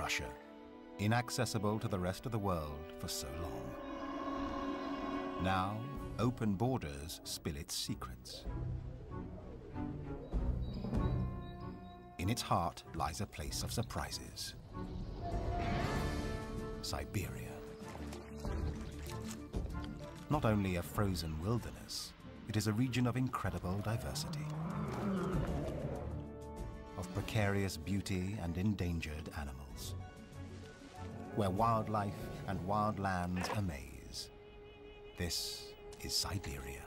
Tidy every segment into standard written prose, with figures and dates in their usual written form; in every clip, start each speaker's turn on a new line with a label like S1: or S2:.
S1: Russia, inaccessible to the rest of the world for so long. Now, open borders spill its secrets. In its heart lies a place of surprises. Siberia. Not only a frozen wilderness, it is a region of incredible diversity, of precarious beauty and endangered animals, where wildlife and wild lands amaze. This is Siberia.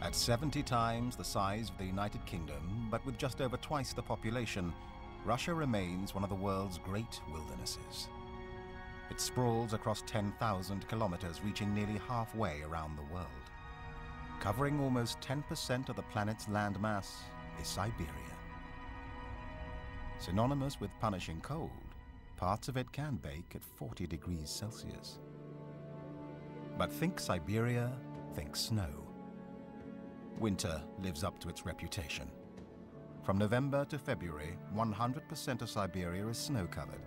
S1: At 70 times the size of the United Kingdom, but with just over twice the population, Russia remains one of the world's great wildernesses. It sprawls across 10,000 kilometers, reaching nearly halfway around the world. Covering almost 10% of the planet's landmass is Siberia. Synonymous with punishing cold, parts of it can bake at 40 degrees Celsius. But think Siberia, think snow. Winter lives up to its reputation. From November to February, 100% of Siberia is snow-covered,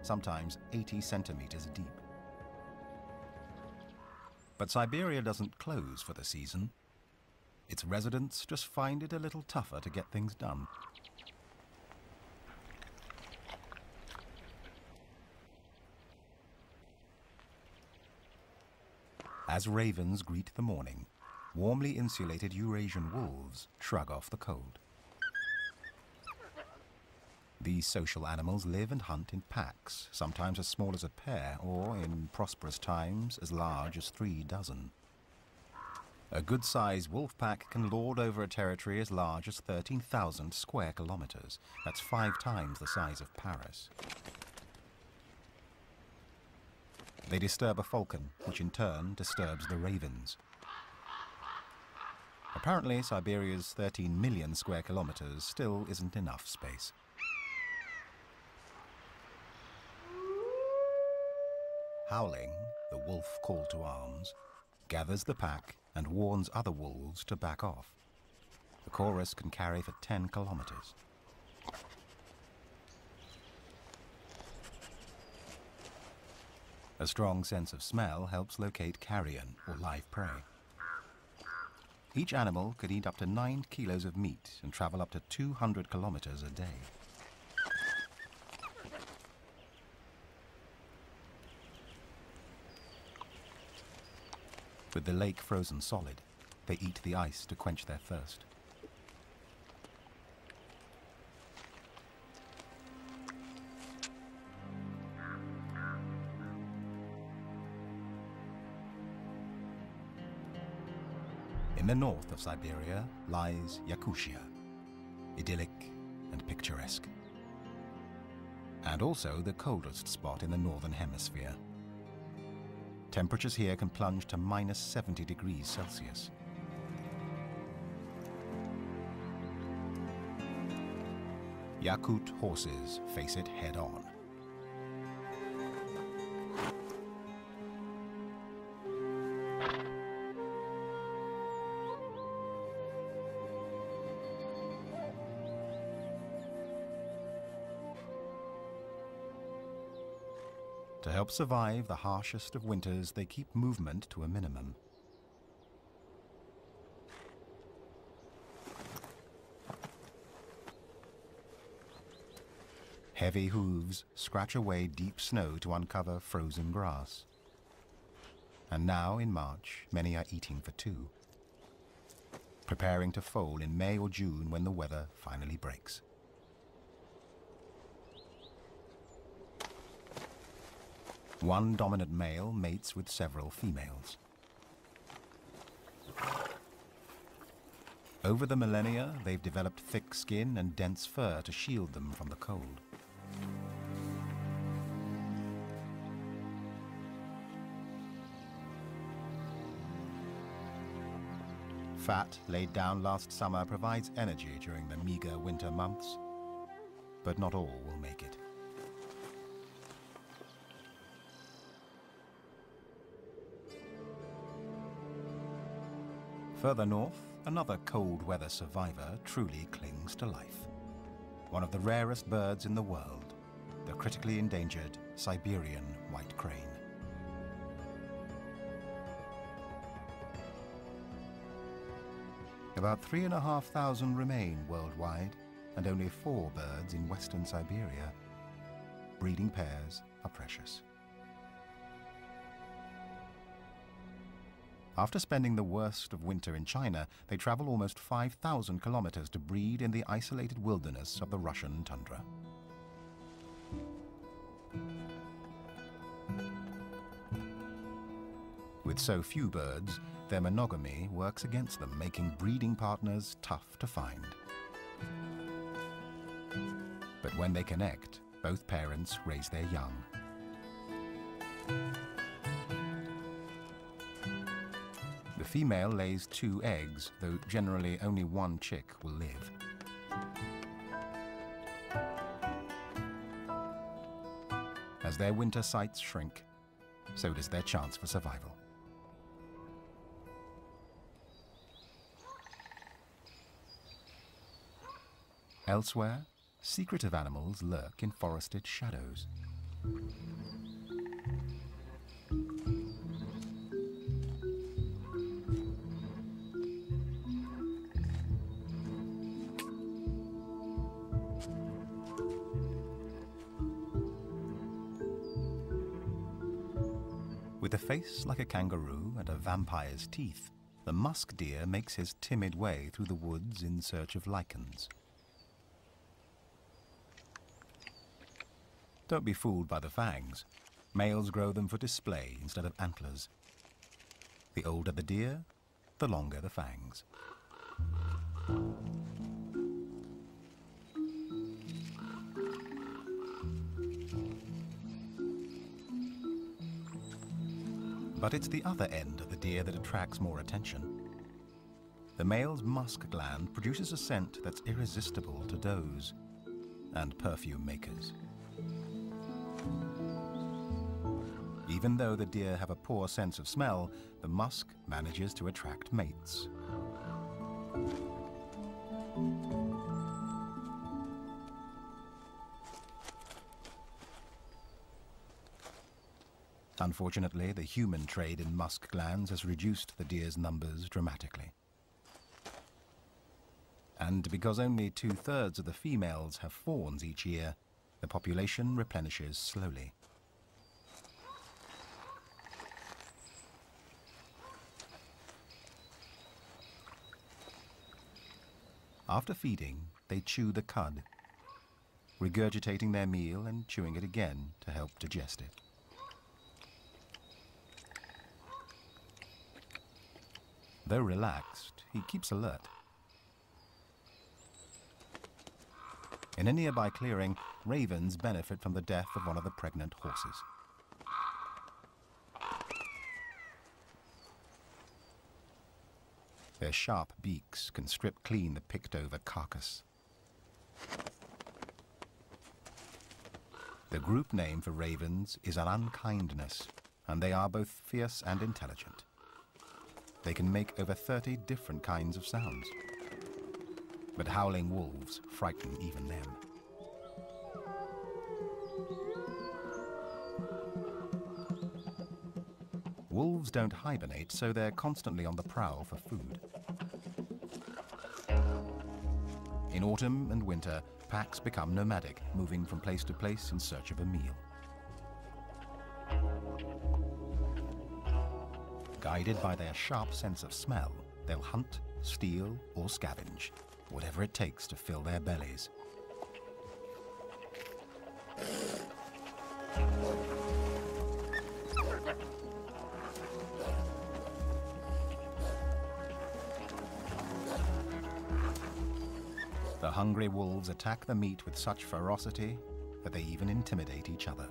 S1: sometimes 80 centimeters deep. But Siberia doesn't close for the season. Its residents just find it a little tougher to get things done. As ravens greet the morning, warmly insulated Eurasian wolves shrug off the cold. These social animals live and hunt in packs, sometimes as small as a pair, or in prosperous times, as large as 3 dozen. A good-sized wolf pack can lord over a territory as large as 13,000 square kilometers. That's 5 times the size of Paris. They disturb a falcon, which in turn disturbs the ravens. Apparently, Siberia's 13 million square kilometers still isn't enough space. Howling, the wolf call to arms, gathers the pack and warns other wolves to back off. The chorus can carry for 10 kilometers. A strong sense of smell helps locate carrion, or live prey. Each animal could eat up to 9 kilos of meat and travel up to 200 kilometers a day. With the lake frozen solid, they eat the ice to quench their thirst. In the north of Siberia lies Yakutia, idyllic and picturesque. And also the coldest spot in the northern hemisphere. Temperatures here can plunge to minus 70 degrees Celsius. Yakut horses face it head-on. To help survive the harshest of winters, they keep movement to a minimum. Heavy hooves scratch away deep snow to uncover frozen grass. And now, in March, many are eating for 2, preparing to foal in May or June when the weather finally breaks. One dominant male mates with several females. Over the millennia, they've developed thick skin and dense fur to shield them from the cold. Fat laid down last summer provides energy during the meager winter months, but not all will make it. Further north, another cold weather survivor truly clings to life. One of the rarest birds in the world, the critically endangered Siberian white crane. About 3,500 remain worldwide, and only 4 birds in western Siberia. Breeding pairs are precious. After spending the worst of winter in China, they travel almost 5,000 kilometers to breed in the isolated wilderness of the Russian tundra. With so few birds, their monogamy works against them, making breeding partners tough to find. But when they connect, both parents raise their young. The female lays 2 eggs, though generally only 1 chick will live. As their winter sites shrink, so does their chance for survival. Elsewhere, secretive animals lurk in forested shadows. With a face like a kangaroo and a vampire's teeth, the musk deer makes his timid way through the woods in search of lichens. Don't be fooled by the fangs. Males grow them for display instead of antlers. The older the deer, the longer the fangs. But it's the other end of the deer that attracts more attention. The male's musk gland produces a scent that's irresistible to does and perfume makers. Even though the deer have a poor sense of smell, the musk manages to attract mates. Unfortunately, the human trade in musk glands has reduced the deer's numbers dramatically. And because only 2/3 of the females have fawns each year, the population replenishes slowly. After feeding, they chew the cud, regurgitating their meal and chewing it again to help digest it. Though relaxed, he keeps alert. In a nearby clearing, ravens benefit from the death of one of the pregnant horses. Their sharp beaks can strip clean the picked-over carcass. The group name for ravens is an unkindness, and they are both fierce and intelligent. They can make over 30 different kinds of sounds. But howling wolves frighten even them. Wolves don't hibernate, so they're constantly on the prowl for food. In autumn and winter, packs become nomadic, moving from place to place in search of a meal. Guided by their sharp sense of smell, they'll hunt, steal, or scavenge, whatever it takes to fill their bellies. The hungry wolves attack the meat with such ferocity that they even intimidate each other.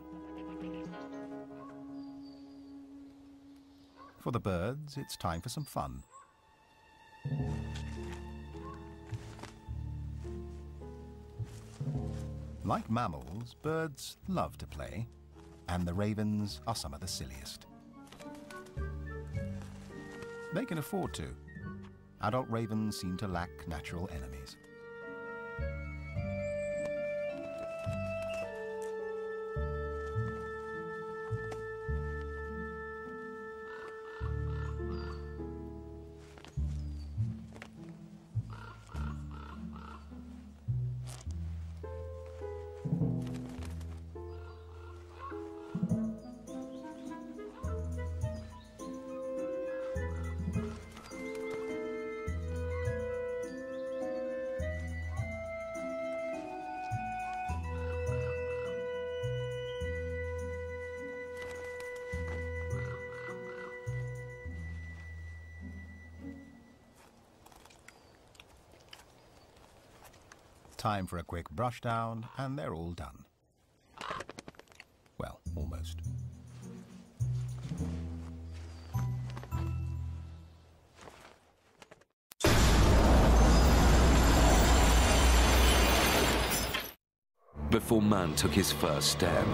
S1: For the birds, it's time for some fun. Like mammals, birds love to play, and the ravens are some of the silliest. They can afford to. Adult ravens seem to lack natural enemies. Time for a quick brush down, and they're all done. Well, almost.
S2: Before man took his first step,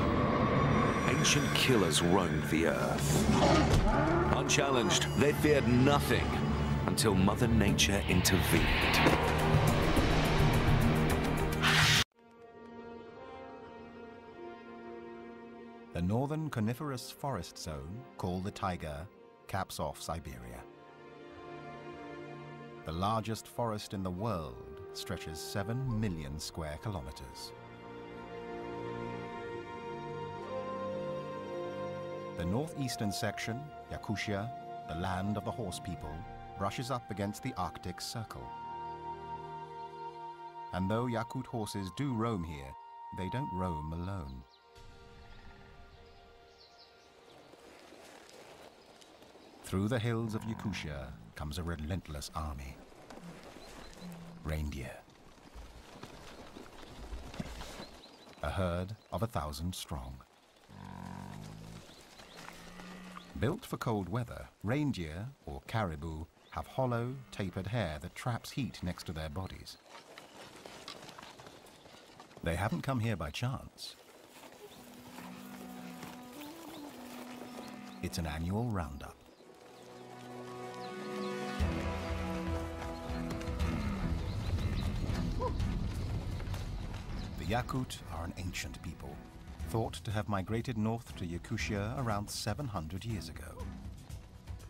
S2: ancient killers roamed the earth. Unchallenged, they feared nothing until Mother Nature intervened.
S1: The northern coniferous forest zone, called the taiga, caps off Siberia. The largest forest in the world stretches 7 million square kilometers. The northeastern section, Yakutia, the land of the horse people, brushes up against the Arctic Circle. And though Yakut horses do roam here, they don't roam alone. Through the hills of Yakutia comes a relentless army. Reindeer. A herd of 1,000 strong. Built for cold weather, reindeer, or caribou, have hollow, tapered hair that traps heat next to their bodies. They haven't come here by chance. It's an annual roundup. The Yakut are an ancient people, thought to have migrated north to Yakutia around 700 years ago.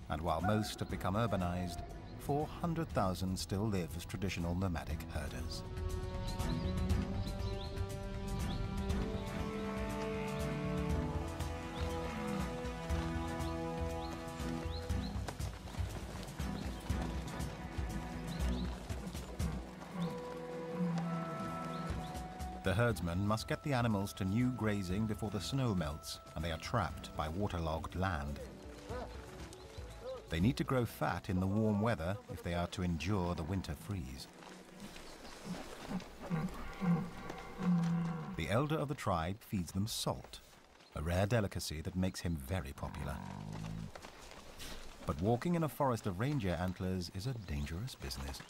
S1: And while most have become urbanized, 400,000 still live as traditional nomadic herders. The herdsmen must get the animals to new grazing before the snow melts and they are trapped by waterlogged land. They need to grow fat in the warm weather if they are to endure the winter freeze. The elder of the tribe feeds them salt, a rare delicacy that makes him very popular. But walking in a forest of reindeer antlers is a dangerous business.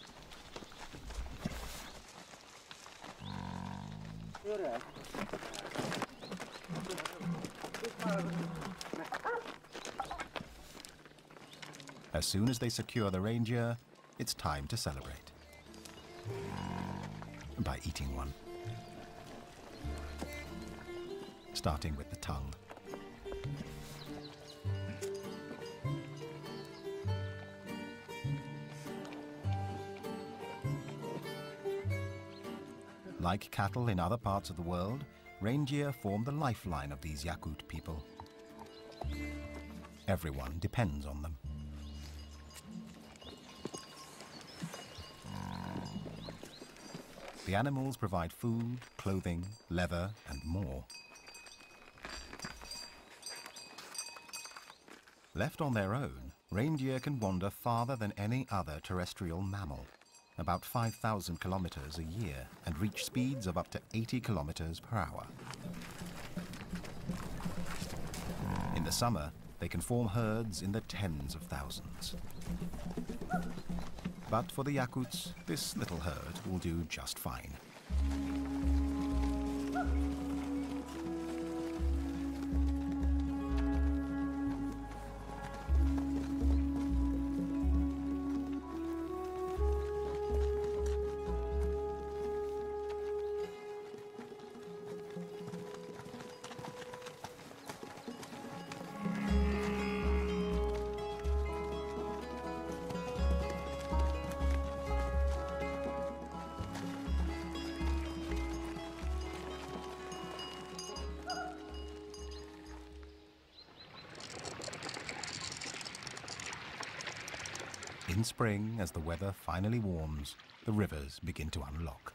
S1: As soon as they secure the reindeer, it's time to celebrate. By eating one. Starting with the tongue. Like cattle in other parts of the world, reindeer form the lifeline of these Yakut people. Everyone depends on them. The animals provide food, clothing, leather, and more. Left on their own, reindeer can wander farther than any other terrestrial mammal, about 5,000 kilometers a year, and reach speeds of up to 80 kilometers per hour. In the summer, they can form herds in the tens of thousands. But for the Yakuts, this little herd will do just fine. In spring, as the weather finally warms, the rivers begin to unlock.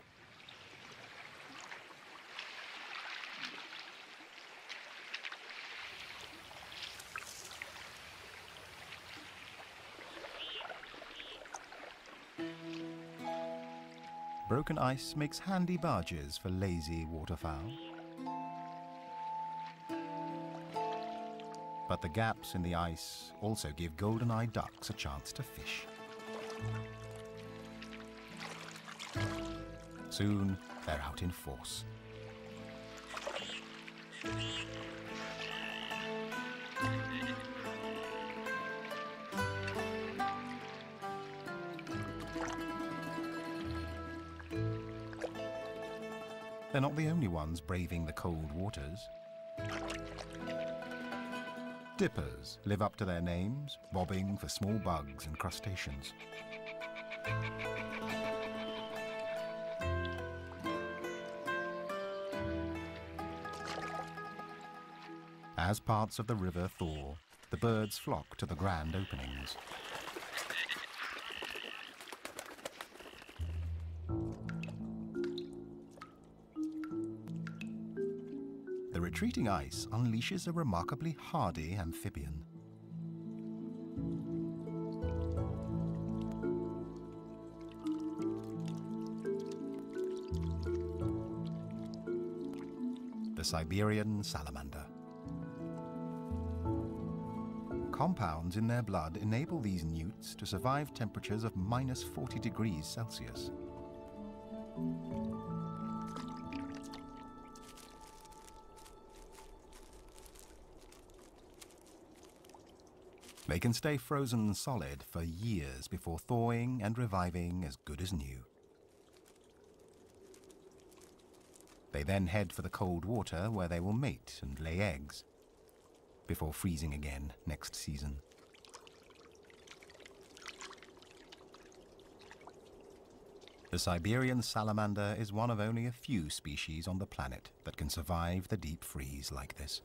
S1: Broken ice makes handy barges for lazy waterfowl. But the gaps in the ice also give golden-eyed ducks a chance to fish. Soon, they're out in force. They're not the only ones braving the cold waters. Dippers live up to their names, bobbing for small bugs and crustaceans. As parts of the river thaw, the birds flock to the grand openings. The retreating ice unleashes a remarkably hardy amphibian. The Siberian salamander. Compounds in their blood enable these newts to survive temperatures of minus 40 degrees Celsius. They can stay frozen solid for years before thawing and reviving as good as new. They then head for the cold water where they will mate and lay eggs, before freezing again next season. The Siberian salamander is one of only a few species on the planet that can survive the deep freeze like this.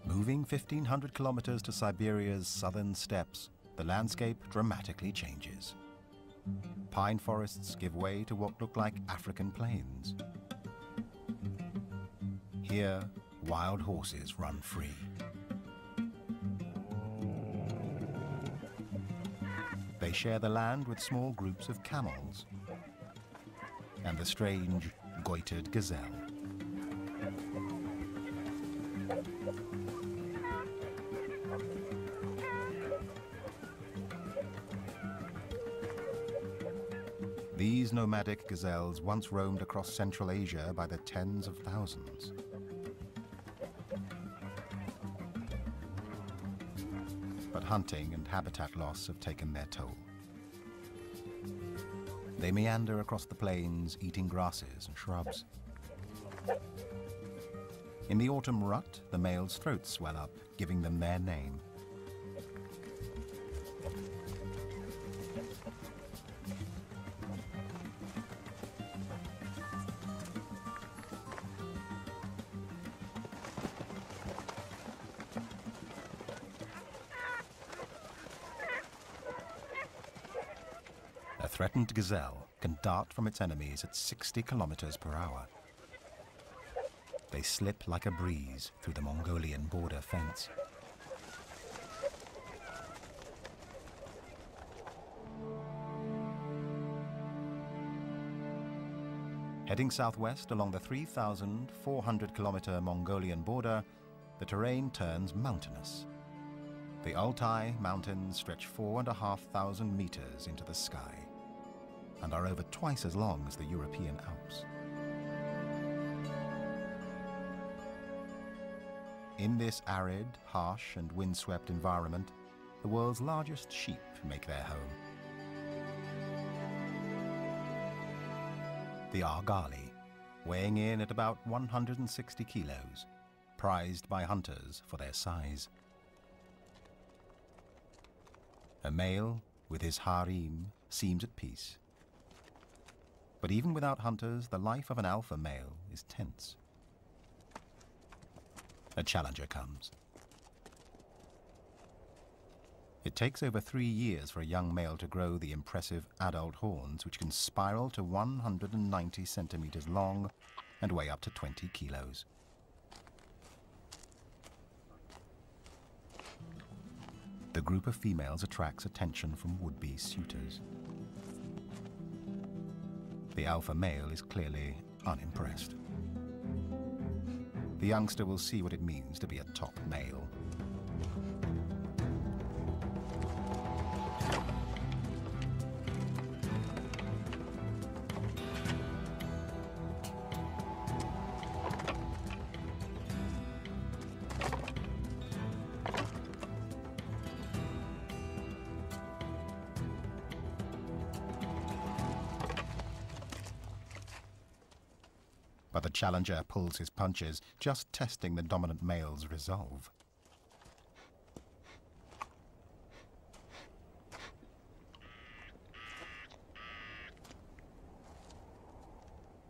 S1: Moving 1,500 kilometers to Siberia's southern steppes, the landscape dramatically changes. Pine forests give way to what look like African plains. Here, wild horses run free. They share the land with small groups of camels and the strange goitered gazelle. These nomadic gazelles once roamed across Central Asia by the tens of thousands. But hunting and habitat loss have taken their toll. They meander across the plains, eating grasses and shrubs. In the autumn rut, the males' throats swell up, giving them their name. A threatened gazelle can dart from its enemies at 60 kilometers per hour. They slip like a breeze through the Mongolian border fence. Heading southwest along the 3,400-kilometer Mongolian border, the terrain turns mountainous, The Altai Mountains stretch 4,500 meters into the sky and are over twice as long as the European Alps. In this arid, harsh and windswept environment, the world's largest sheep make their home. The Argali, weighing in at about 160 kilos, prized by hunters for their size. A male with his harem seems at peace. But even without hunters, the life of an alpha male is tense. A challenger comes. It takes over 3 years for a young male to grow the impressive adult horns, which can spiral to 190 centimeters long and weigh up to 20 kilos. The group of females attracts attention from would-be suitors. The alpha male is clearly unimpressed. The youngster will see what it means to be a top male. But the challenger pulls his punches, just testing the dominant male's resolve.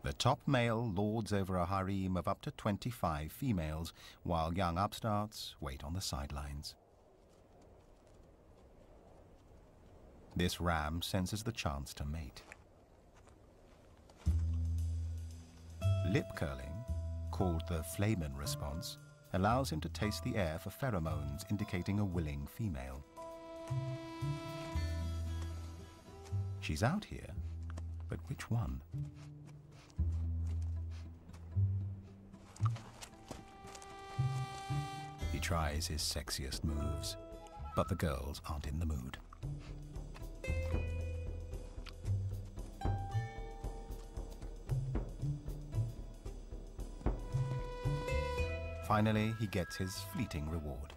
S1: The top male lords over a harem of up to 25 females, while young upstarts wait on the sidelines. This ram senses the chance to mate. Lip curling, called the Flamen response, allows him to taste the air for pheromones indicating a willing female. She's out here, but which one? He tries his sexiest moves, but the girls aren't in the mood. Finally, he gets his fleeting reward.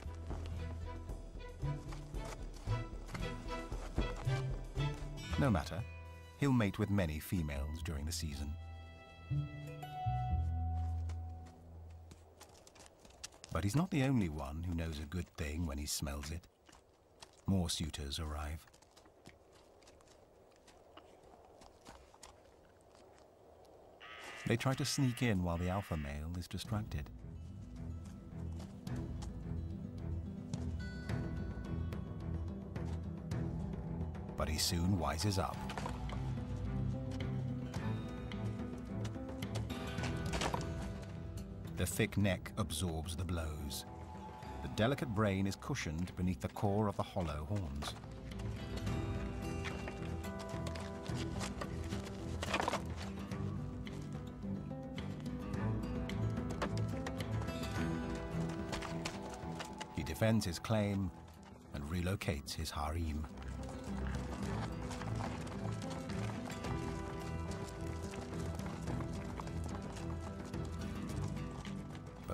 S1: No matter, he'll mate with many females during the season. But he's not the only one who knows a good thing when he smells it. More suitors arrive. They try to sneak in while the alpha male is distracted. But he soon wises up. The thick neck absorbs the blows. The delicate brain is cushioned beneath the core of the hollow horns. He defends his claim and relocates his harem.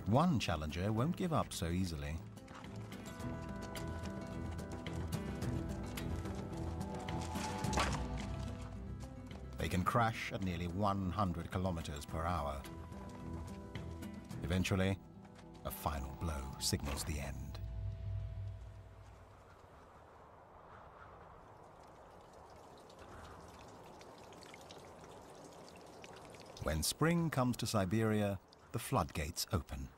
S1: One challenger won't give up so easily. They can crash at nearly 100 kilometers per hour. Eventually, a final blow signals the end. When spring comes to Siberia, the floodgates open.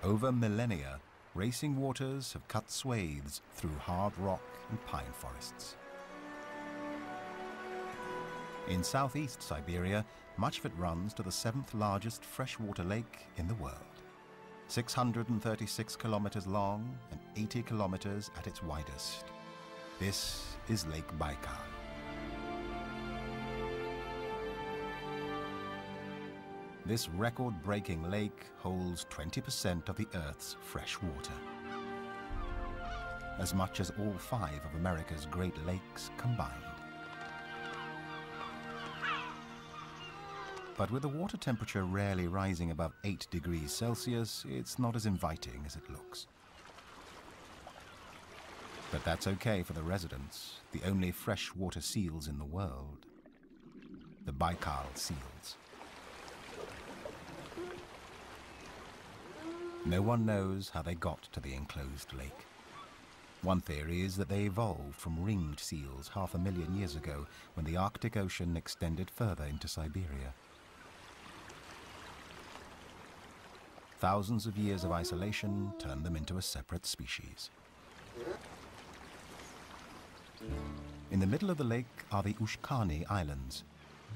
S1: Over millennia, racing waters have cut swathes through hard rock and pine forests. In southeast Siberia, much of it runs to the 7th largest freshwater lake in the world. 636 kilometers long and 80 kilometers at its widest. This is Lake Baikal. This record-breaking lake holds 20% of the Earth's fresh water, as much as all 5 of America's Great Lakes combined. But with the water temperature rarely rising above 8 degrees Celsius, it's not as inviting as it looks. But that's okay for the residents, the only freshwater seals in the world, the Baikal seals. No one knows how they got to the enclosed lake. One theory is that they evolved from ringed seals 500,000 years ago when the Arctic Ocean extended further into Siberia. Thousands of years of isolation turned them into a separate species. In the middle of the lake are the Ushkani Islands.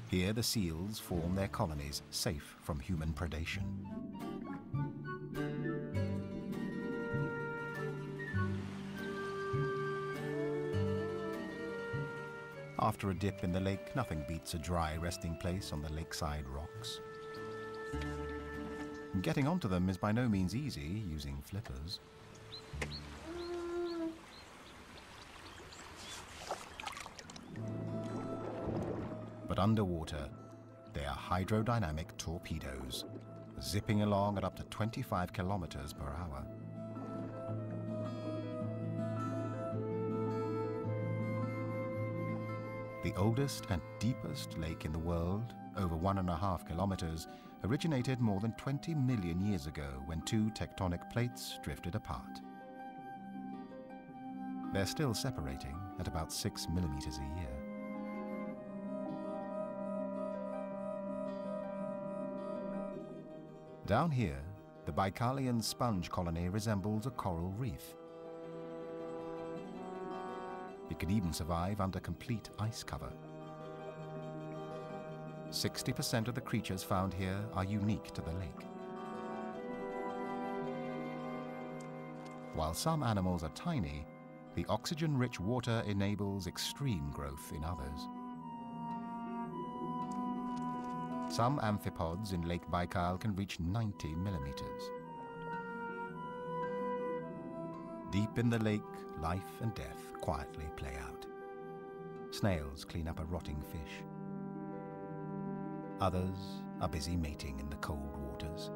S1: Here the seals form their colonies, safe from human predation. After a dip in the lake, nothing beats a dry resting place on the lakeside rocks. Getting onto them is by no means easy using flippers. But underwater, they are hydrodynamic torpedoes, zipping along at up to 25 kilometers per hour. The oldest and deepest lake in the world, over 1.5 kilometers, originated more than 20 million years ago when 2 tectonic plates drifted apart. They're still separating at about 6 millimeters a year. Down here, the Baikalian sponge colony resembles a coral reef. It can even survive under complete ice cover. 60% of the creatures found here are unique to the lake. While some animals are tiny, the oxygen-rich water enables extreme growth in others. Some amphipods in Lake Baikal can reach 90 millimeters. Deep in the lake, life and death quietly play out. Snails clean up a rotting fish. Others are busy mating in the cold waters.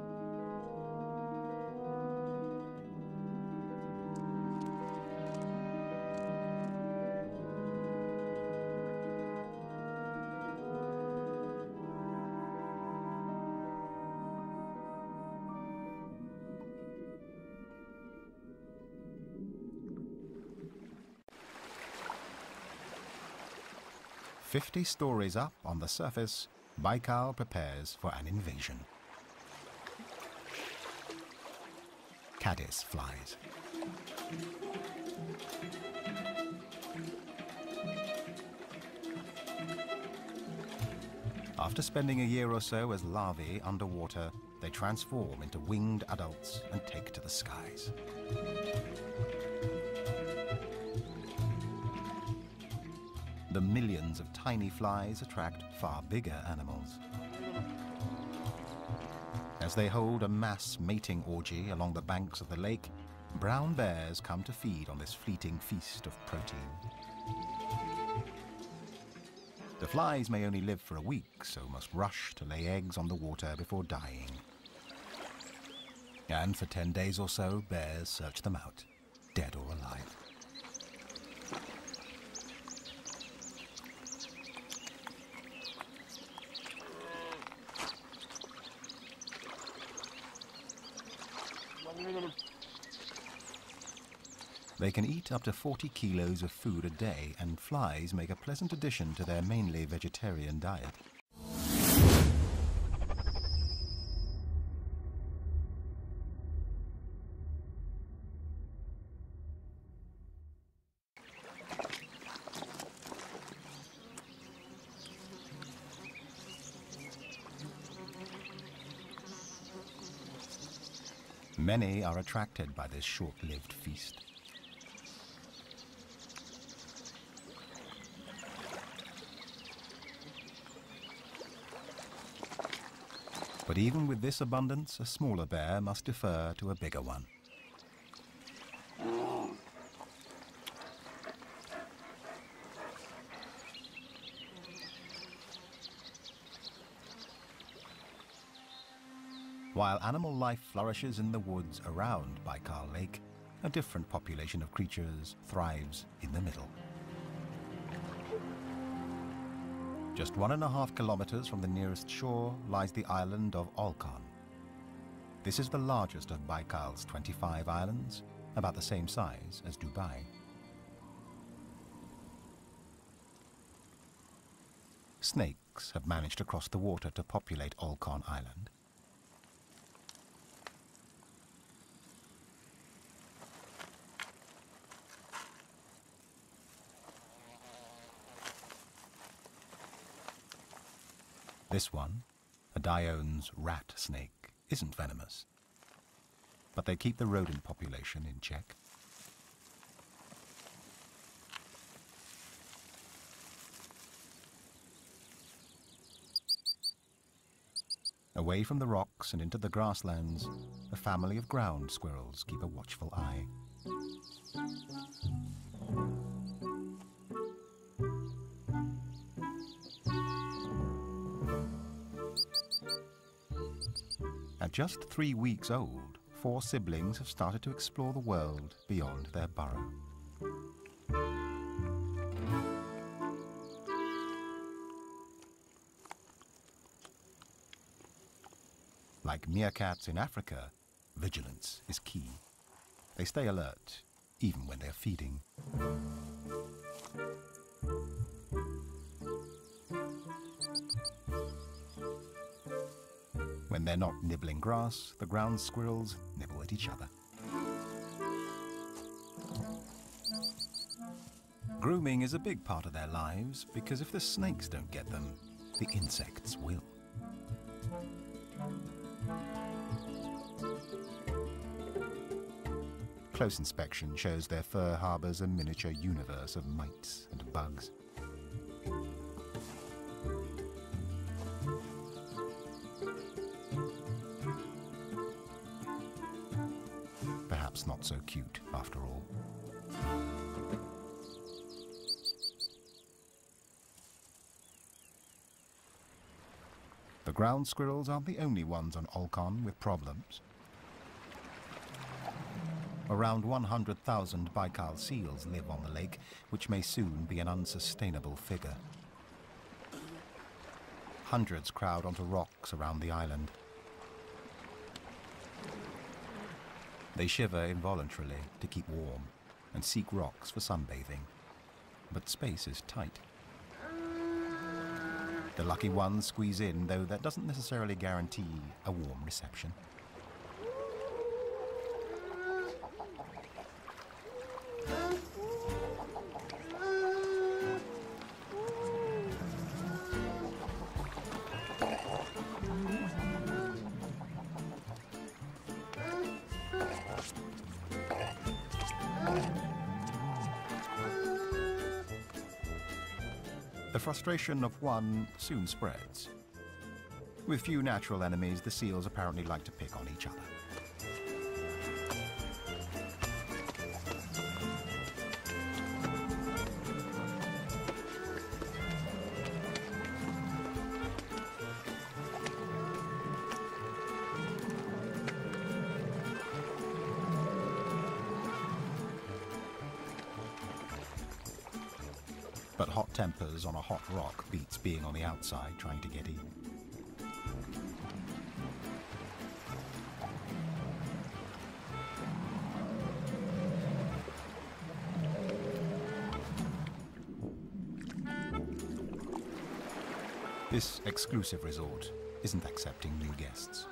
S1: "50 stories up on the surface, Baikal prepares for an invasion." Caddis flies. After spending a year or so as larvae underwater, they transform into winged adults and take to the skies. The millions of tiny flies attract far bigger animals. As they hold a mass mating orgy along the banks of the lake, brown bears come to feed on this fleeting feast of protein. The flies may only live for a week, so must rush to lay eggs on the water before dying. And for 10 days or so, bears search them out, dead or alive. They can eat up to 40 kilos of food a day, and flies make a pleasant addition to their mainly vegetarian diet. Many are attracted by this short-lived feast. But even with this abundance, a smaller bear must defer to a bigger one. While animal life flourishes in the woods around Baikal Lake, a different population of creatures thrives in the middle. Just 1.5 kilometers from the nearest shore lies the island of Olkhon. This is the largest of Baikal's 25 islands, about the same size as Dubai. Snakes have managed to cross the water to populate Olkhon Island. This one, a Dion's rat snake, isn't venomous, but they keep the rodent population in check. Away from the rocks and into the grasslands, a family of ground squirrels keep a watchful eye. At just 3 weeks old, 4 siblings have started to explore the world beyond their burrow. Like meerkats in Africa, vigilance is key. They stay alert, even when they're feeding. When they're not nibbling grass, the ground squirrels nibble at each other. Grooming is a big part of their lives because if the snakes don't get them, the insects will. Close inspection shows their fur harbors a miniature universe of mites and bugs. Perhaps not so cute, after all. The ground squirrels aren't the only ones on Olkhon with problems. Around 100,000 Baikal seals live on the lake, which may soon be an unsustainable figure. Hundreds crowd onto rocks around the island. They shiver involuntarily to keep warm and seek rocks for sunbathing, but space is tight. The lucky ones squeeze in, though that doesn't necessarily guarantee a warm reception. The frustration of one soon spreads. With few natural enemies, the seals apparently like to pick on each other. But hot tempers on a hot rock beats being on the outside trying to get in. This exclusive resort isn't accepting new guests.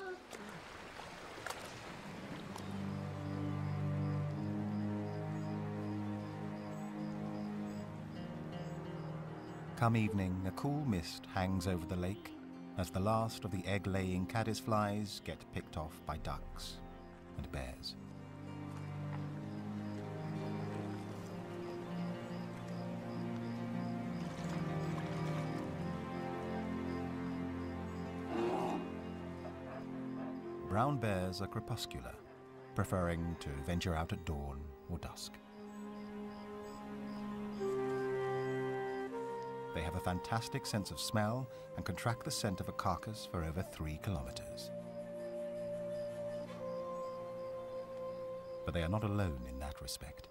S1: Come evening, a cool mist hangs over the lake as the last of the egg-laying caddisflies get picked off by ducks and bears. brown bears are crepuscular, preferring to venture out at dawn or dusk. They have a fantastic sense of smell and can track the scent of a carcass for over 3 kilometers. But they are not alone in that respect.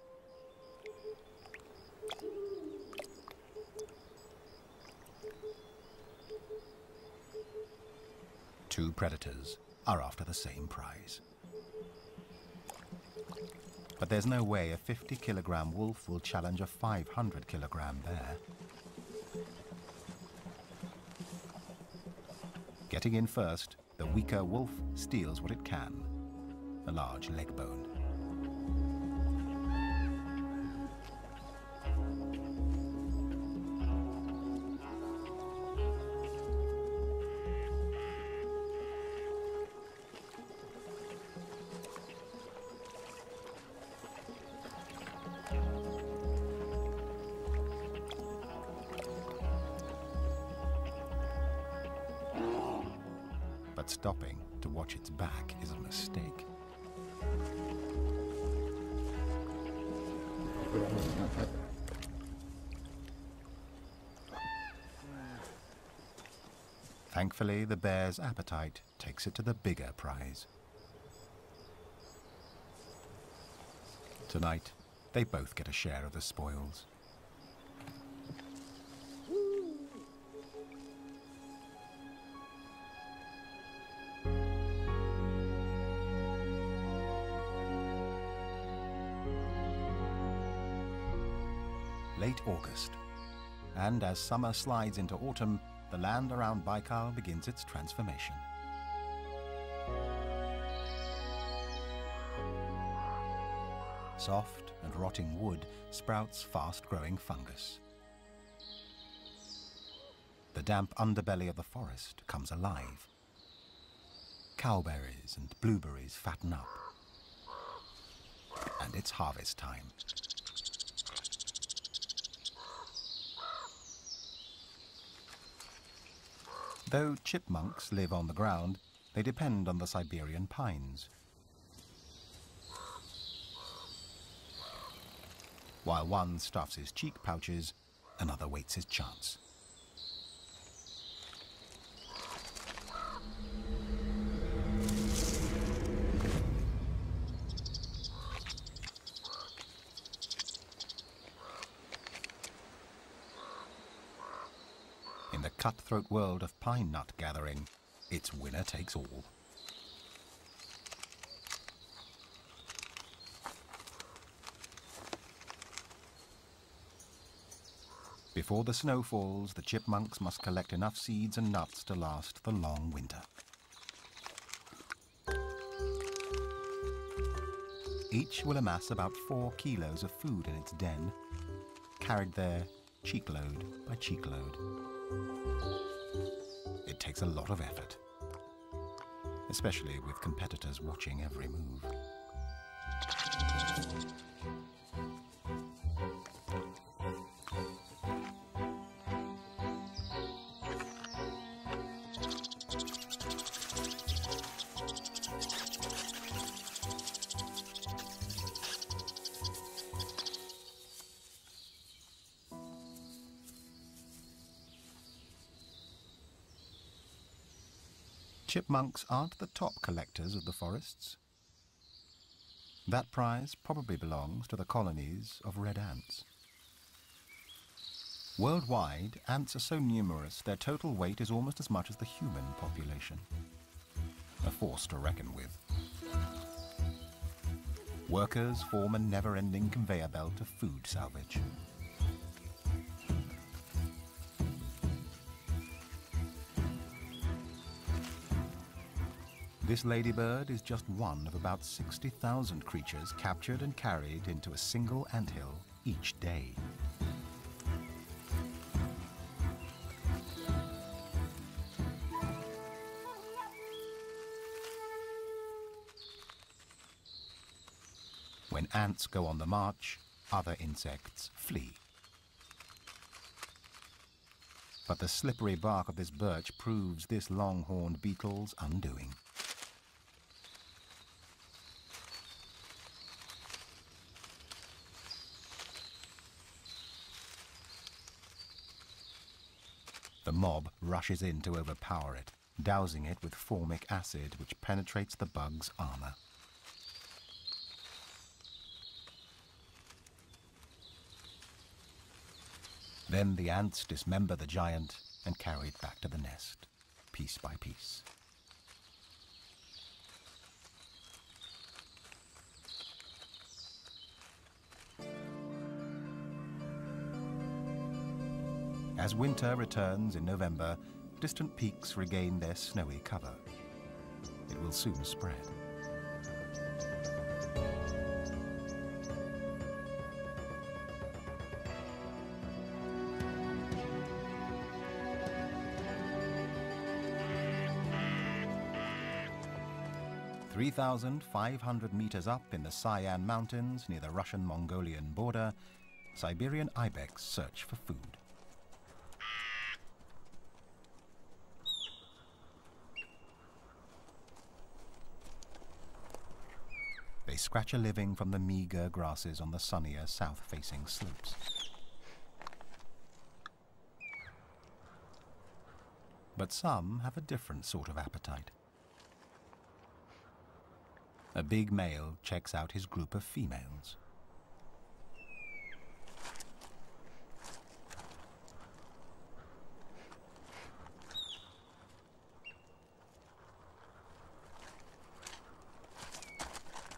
S1: Two predators are after the same prize. But there's no way a 50-kilogram wolf will challenge a 500-kilogram bear. Getting in first, the weaker wolf steals what it can, a large leg bone. But stopping to watch its back is a mistake. Thankfully, the bear's appetite takes it to the bigger prize. Tonight, they both get a share of the spoils. Late August, and as summer slides into autumn, the land around Baikal begins its transformation. Soft and rotting wood sprouts fast-growing fungus. The damp underbelly of the forest comes alive. Cowberries and blueberries fatten up. And it's harvest time. Though chipmunks live on the ground, they depend on the Siberian pines. While one stuffs his cheek pouches, another waits his chance. In the cutthroat world of pine nut gathering, it's winner takes all. Before the snow falls, the chipmunks must collect enough seeds and nuts to last the long winter. Each will amass about 4 kilos of food in its den, carried there cheekload by cheekload. It takes a lot of effort, especially with competitors watching every move. Chipmunks aren't the top collectors of the forests. That prize probably belongs to the colonies of red ants. Worldwide, ants are so numerous their total weight is almost as much as the human population. A force to reckon with. Workers form a never-ending conveyor belt of food salvage. This ladybird is just one of about 60,000 creatures captured and carried into a single anthill each day. When ants go on the march, other insects flee. But the slippery bark of this birch proves this long-horned beetle's undoing. The mob rushes in to overpower it, dousing it with formic acid, which penetrates the bug's armor. Then the ants dismember the giant and carry it back to the nest, piece by piece. As winter returns in November, distant peaks regain their snowy cover. It will soon spread. "3,500 meters up in the Sayan Mountains near the Russian-Mongolian border, Siberian ibex search for food. They scratch a living from the meager grasses on the sunnier south-facing slopes. But some have a different sort of appetite. A big male checks out his group of females.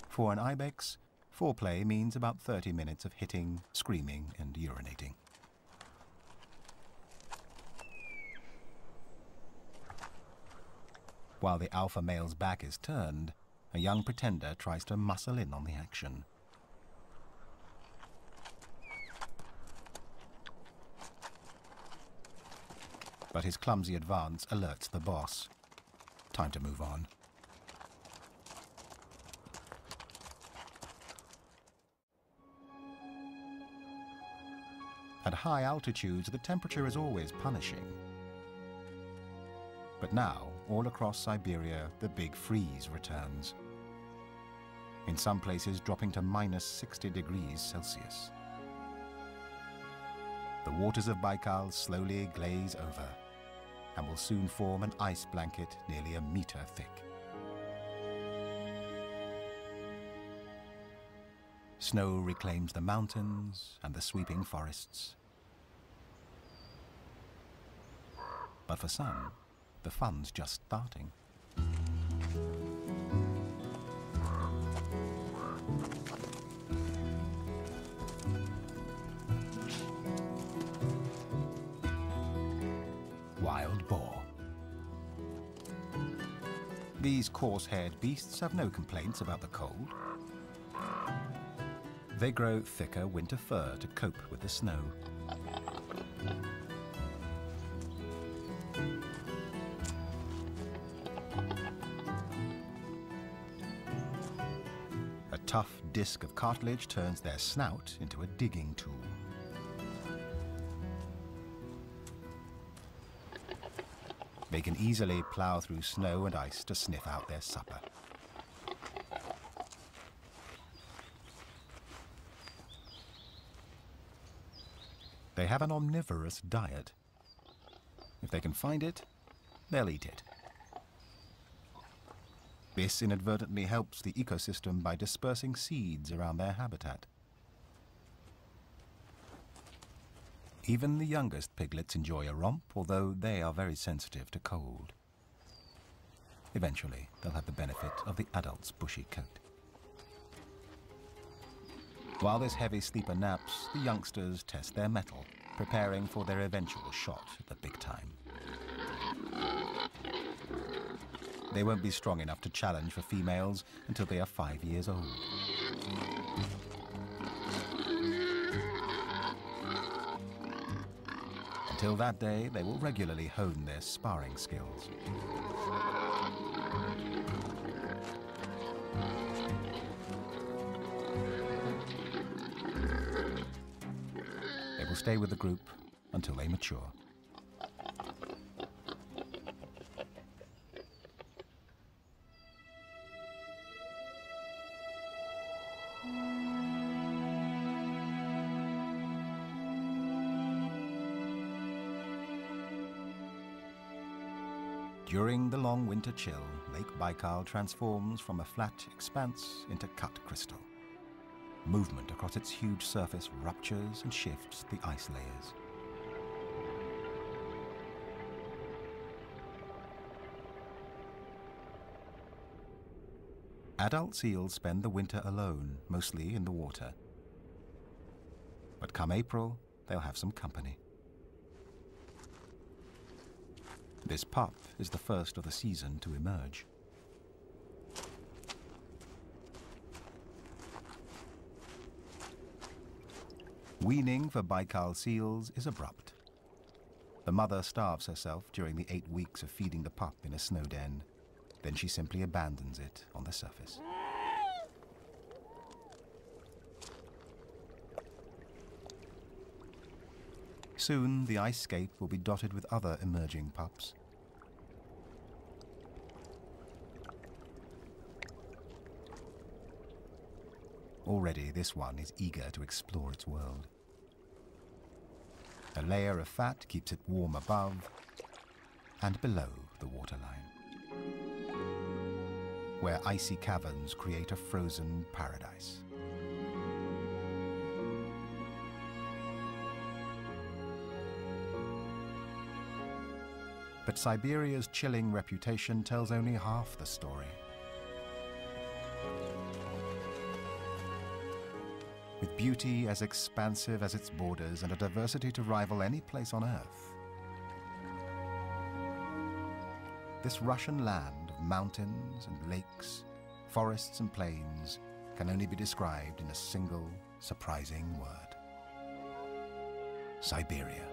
S1: For an ibex, foreplay means about 30 minutes of hitting, screaming, and urinating. While the alpha male's back is turned, a young pretender tries to muscle in on the action. But his clumsy advance alerts the boss. Time to move on. At high altitudes, the temperature is always punishing. But now, all across Siberia, the big freeze returns. In some places dropping to minus 60 degrees Celsius. The waters of Baikal slowly glaze over and will soon form an ice blanket nearly a meter thick. Snow reclaims the mountains and the sweeping forests. But for some, the fun's just starting. Wild boar. These coarse-haired beasts have no complaints about the cold. They grow thicker winter fur to cope with the snow. A tough disc of cartilage turns their snout into a digging tool. They can easily plow through snow and ice to sniff out their supper. They have an omnivorous diet. If they can find it, they'll eat it. This inadvertently helps the ecosystem by dispersing seeds around their habitat. Even the youngest piglets enjoy a romp, although they are very sensitive to cold. Eventually, they'll have the benefit of the adult's bushy coat. While this heavy sleeper naps, the youngsters test their mettle, preparing for their eventual shot at the big time. They won't be strong enough to challenge for females until they are 5 years old. Until that day, they will regularly hone their sparring skills. They will stay with the group until they mature. During the long winter chill, Lake Baikal transforms from a flat expanse into cut crystal. Movement across its huge surface ruptures and shifts the ice layers. Adult seals spend the winter alone, mostly in the water. But come April, they'll have some company. This pup is the first of the season to emerge. Weaning for Baikal seals is abrupt. The mother starves herself during the 8 weeks of feeding the pup in a snow den. Then she simply abandons it on the surface. Soon, the ice skate will be dotted with other emerging pups. Already, this one is eager to explore its world. A layer of fat keeps it warm above and below the waterline, where icy caverns create a frozen paradise. But Siberia's chilling reputation tells only half the story. With beauty as expansive as its borders and a diversity to rival any place on Earth, this Russian land of mountains and lakes, forests and plains can only be described in a single, surprising word: Siberia.